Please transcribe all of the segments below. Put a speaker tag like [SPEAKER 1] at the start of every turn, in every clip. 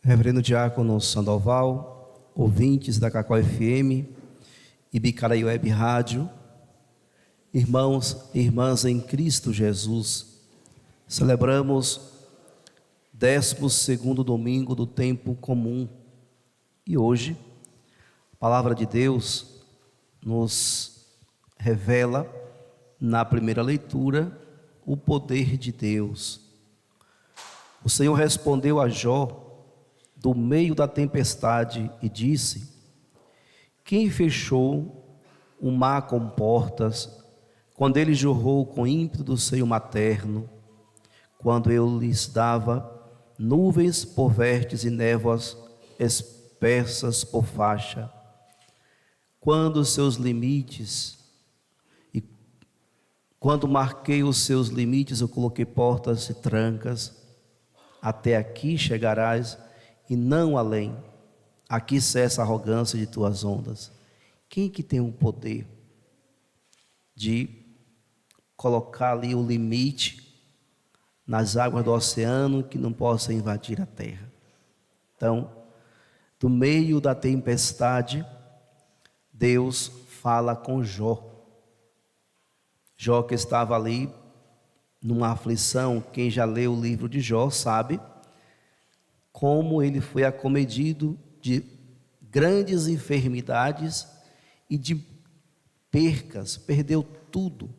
[SPEAKER 1] Reverendo Diácono Sandoval, ouvintes da Cacau FM e Bicaraí Web Rádio, irmãos e irmãs em Cristo Jesus, celebramos 12º domingo do tempo comum e hoje a palavra de Deus nos revela na primeira leitura o poder de Deus. O Senhor respondeu a Jó do meio da tempestade e disse: quem fechou o mar com portas, quando ele jorrou com ímpeto do seio materno, quando eu lhes dava nuvens por vértices e névoas espessas por faixa, quando marquei os seus limites, eu coloquei portas e trancas. Até aqui chegarás e não além. Aqui cessa a arrogância de tuas ondas. Quem que tem o poder de colocar ali o limite nas águas do oceano que não possa invadir a terra? Então, do meio da tempestade, Deus fala com Jó. Jó, que estava ali numa aflição, quem já leu o livro de Jó sabe como ele foi acometido de grandes enfermidades e de percas, perdeu tudo,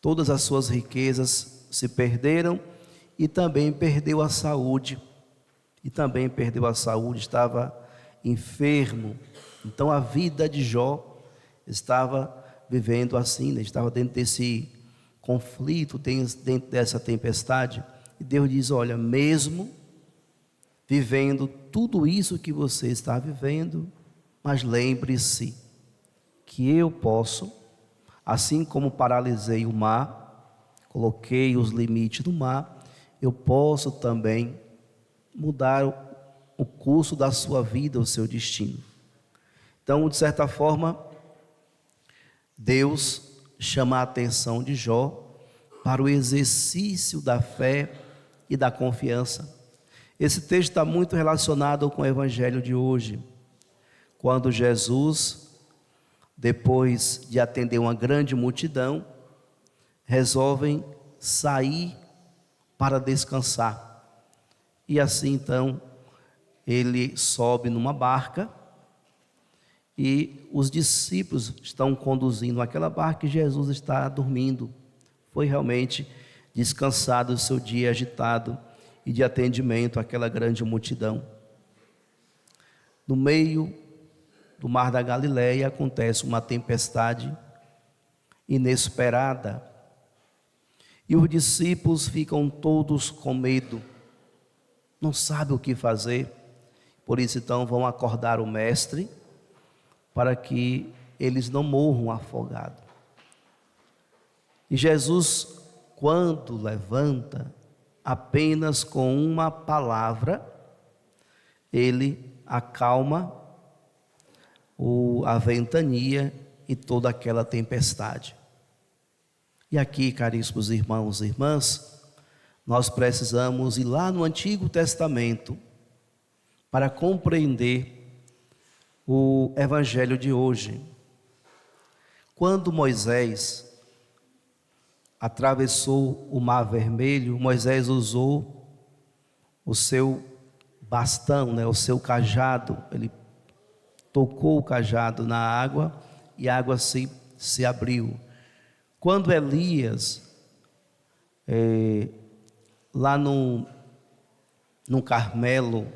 [SPEAKER 1] todas as suas riquezas se perderam e também perdeu a saúde, estava enfermo. Então a vida de Jó estava vivendo assim, né? Estava dentro desse conflito, dentro dessa tempestade. E Deus diz: olha, mesmo vivendo tudo isso que você está vivendo, mas lembre-se que eu posso, assim como paralisei o mar, coloquei os limites do mar, eu posso também mudar o curso da sua vida, o seu destino. Então, de certa forma, Deus chama a atenção de Jó para o exercício da fé e da confiança. Esse texto está muito relacionado com o evangelho de hoje, quando Jesus, depois de atender uma grande multidão, resolvem sair para descansar. E assim então, ele sobe numa barca e os discípulos estão conduzindo aquela barca e Jesus está dormindo. Foi realmente descansado o seu dia agitado e de atendimento àquela grande multidão. No meio do mar da Galileia acontece uma tempestade inesperada e os discípulos ficam todos com medo, não sabem o que fazer. Por isso então vão acordar o mestre para que eles não morram afogados. E Jesus, quando levanta, apenas com uma palavra, ele acalma a ventania e toda aquela tempestade. E aqui, caríssimos irmãos e irmãs, nós precisamos ir lá no Antigo Testamento para compreender o evangelho de hoje. Quando Moisés atravessou o Mar Vermelho, Moisés usou o seu bastão, o seu cajado. Ele tocou o cajado na água e a água se abriu. Quando Elias, lá no Carmelo,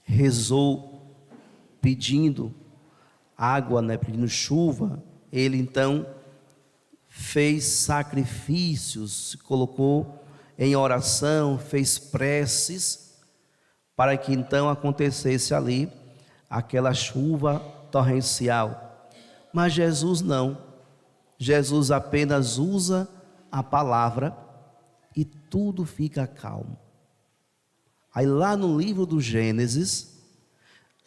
[SPEAKER 1] rezou pedindo água, pedindo chuva, ele então fez sacrifícios, se colocou em oração, fez preces, para que então acontecesse ali aquela chuva torrencial. Mas Jesus não, Jesus apenas usa a palavra e tudo fica calmo. Aí lá no livro do Gênesis,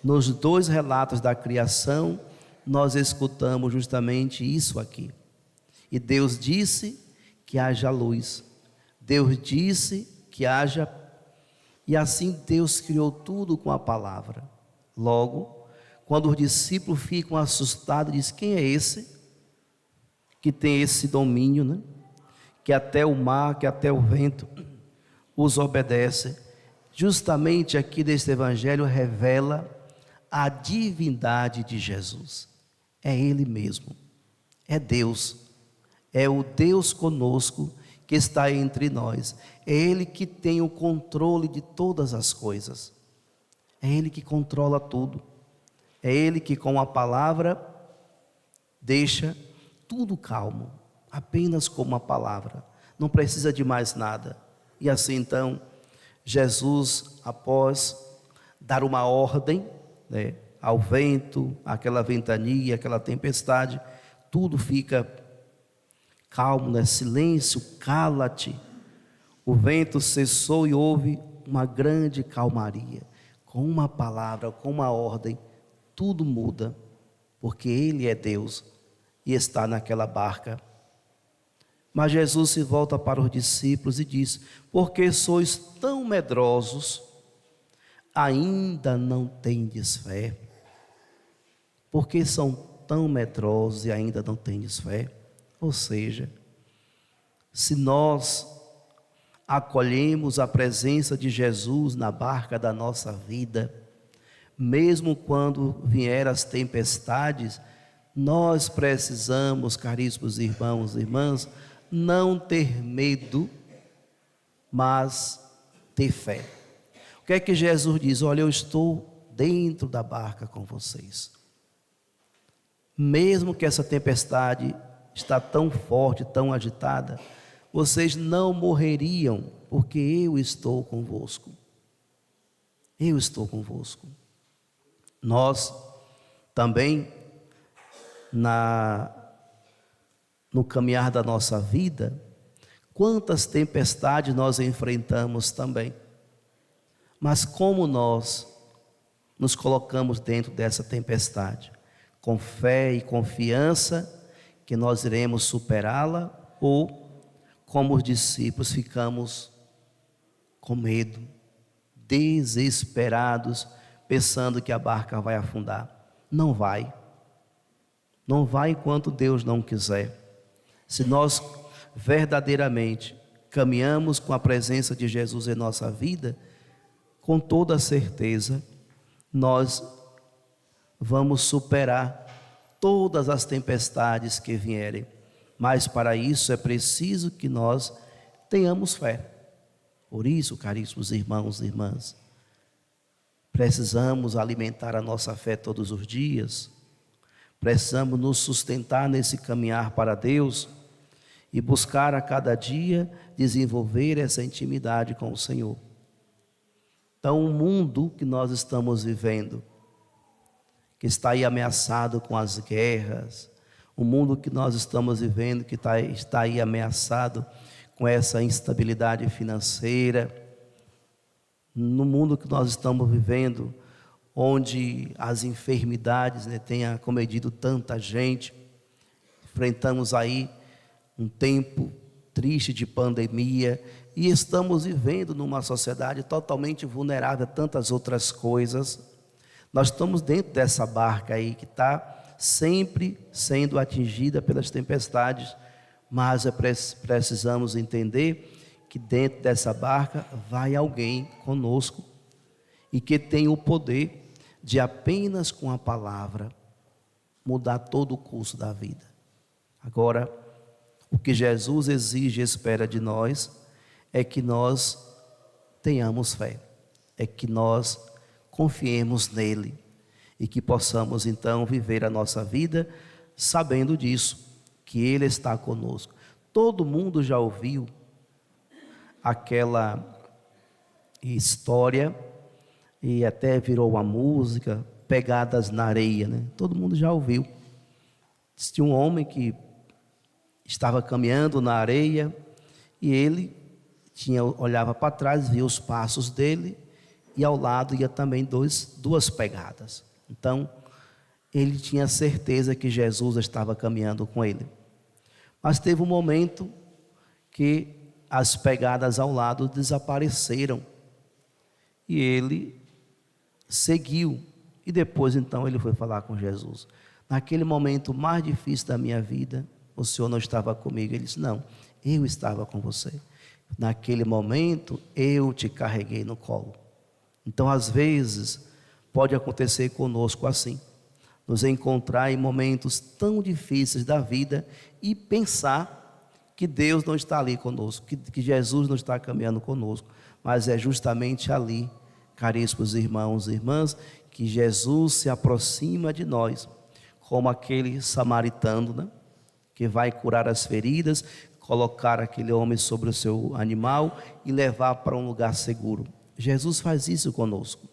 [SPEAKER 1] nos 2 relatos da criação, nós escutamos justamente isso aqui. E Deus disse que haja luz. Deus disse que haja E assim Deus criou tudo com a palavra. Logo, quando os discípulos ficam assustados, diz: quem é esse que tem esse domínio, né? Que até o mar, que até o vento os obedece. Justamente aqui deste evangelho revela a divindade de Jesus. É Ele mesmo, é Deus, é o Deus conosco que está entre nós. É Ele que tem o controle de todas as coisas, é Ele que controla tudo, é Ele que com a palavra deixa tudo calmo, apenas com uma palavra, não precisa de mais nada. E assim então, Jesus, após dar uma ordem, né, ao vento, aquela ventania, aquela tempestade, tudo fica calmo, né? Silêncio, cala-te. O vento cessou e houve uma grande calmaria. Com uma palavra, com uma ordem, tudo muda, porque Ele é Deus e está naquela barca. Mas Jesus se volta para os discípulos e diz: por que sois tão medrosos? Ainda não tendes fé? Por que são tão medrosos e ainda não tendes fé? Ou seja, se nós acolhemos a presença de Jesus na barca da nossa vida, mesmo quando vier as tempestades, nós precisamos, caríssimos irmãos e irmãs, não ter medo, mas ter fé. O que é que Jesus diz? Olha, eu estou dentro da barca com vocês. Mesmo que essa tempestade está tão forte, tão agitada, vocês não morreriam, porque eu estou convosco. Eu estou convosco. Nós também, no caminhar da nossa vida, quantas tempestades nós enfrentamos também. Mas como nós nos colocamos dentro dessa tempestade? Com fé e confiança que nós iremos superá-la, ou como os discípulos ficamos com medo, desesperados, pensando que a barca vai afundar? Não vai. Não vai enquanto Deus não quiser. Se nós verdadeiramente caminhamos com a presença de Jesus em nossa vida, com toda certeza, nós vamos superar todas as tempestades que vierem. Mas para isso é preciso que nós tenhamos fé. Por isso, caríssimos irmãos e irmãs, precisamos alimentar a nossa fé todos os dias. Precisamos nos sustentar nesse caminhar para Deus e buscar a cada dia desenvolver essa intimidade com o Senhor. Então, o mundo que nós estamos vivendo, que está aí ameaçado com as guerras, o mundo que nós estamos vivendo, que está aí ameaçado com essa instabilidade financeira, no mundo que nós estamos vivendo, onde as enfermidades, né, têm acometido tanta gente, enfrentamos aí um tempo triste de pandemia e estamos vivendo numa sociedade totalmente vulnerável a tantas outras coisas. Nós estamos dentro dessa barca aí que está sempre sendo atingida pelas tempestades, mas precisamos entender que dentro dessa barca vai alguém conosco e que tem o poder de apenas com a palavra mudar todo o curso da vida. Agora, o que Jesus exige e espera de nós é que nós tenhamos fé, é que nós confiemos nele e que possamos então viver a nossa vida sabendo disso, que ele está conosco. Todo mundo já ouviu aquela história e até virou uma música, Pegadas na Areia, né? Todo mundo já ouviu. Tinha um homem que estava caminhando na areia e ele olhava para trás, via os passos dele e ao lado ia também duas pegadas. Então, ele tinha certeza que Jesus estava caminhando com ele. Mas teve um momento que as pegadas ao lado desapareceram. E ele seguiu. E depois, então, ele foi falar com Jesus. Naquele momento mais difícil da minha vida, o Senhor não estava comigo. Ele disse: não, eu estava com você. Naquele momento, eu te carreguei no colo. Então, às vezes, pode acontecer conosco assim. Nos encontrar em momentos tão difíceis da vida e pensar que Deus não está ali conosco, que Jesus não está caminhando conosco, mas é justamente ali, caríssimos irmãos e irmãs, que Jesus se aproxima de nós, como aquele samaritano, né, que vai curar as feridas, colocar aquele homem sobre o seu animal e levar para um lugar seguro. Jesus faz isso conosco.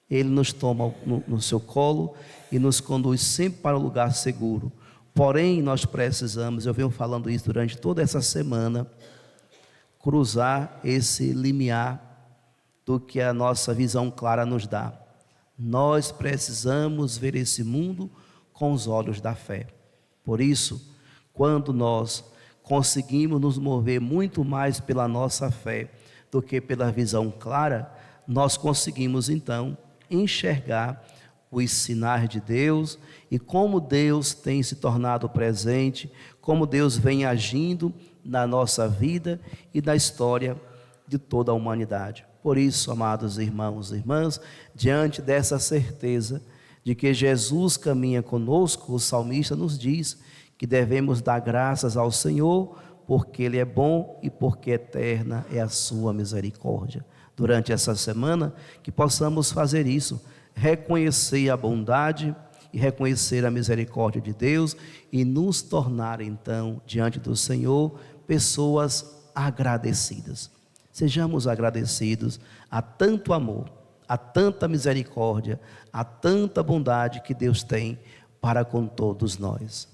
[SPEAKER 1] Ele nos toma no seu colo e nos conduz sempre para um lugar seguro. Porém, nós precisamos, eu venho falando isso durante toda essa semana, cruzar esse limiar do que a nossa visão clara nos dá. Nós precisamos ver esse mundo com os olhos da fé. Por isso, quando nós conseguimos nos mover muito mais pela nossa fé do que pela visão clara, nós conseguimos então enxergar os sinais de Deus e como Deus tem se tornado presente, como Deus vem agindo na nossa vida e na história de toda a humanidade. Por isso, amados irmãos e irmãs, diante dessa certeza de que Jesus caminha conosco, o salmista nos diz que devemos dar graças ao Senhor, porque Ele é bom e porque eterna é a sua misericórdia. Durante essa semana, que possamos fazer isso, reconhecer a bondade e reconhecer a misericórdia de Deus e nos tornar então, diante do Senhor, pessoas agradecidas. Sejamos agradecidos a tanto amor, a tanta misericórdia, a tanta bondade que Deus tem para com todos nós.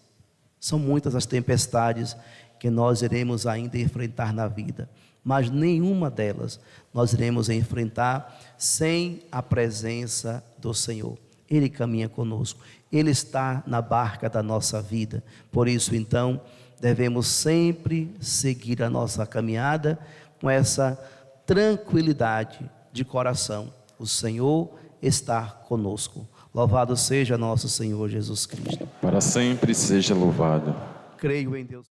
[SPEAKER 1] São muitas as tempestades que nós iremos ainda enfrentar na vida, mas nenhuma delas nós iremos enfrentar sem a presença do Senhor. Ele caminha conosco, Ele está na barca da nossa vida. Por isso, então, devemos sempre seguir a nossa caminhada com essa tranquilidade de coração. O Senhor está conosco. Louvado seja nosso Senhor Jesus Cristo.
[SPEAKER 2] Para sempre seja louvado.
[SPEAKER 1] Creio em Deus.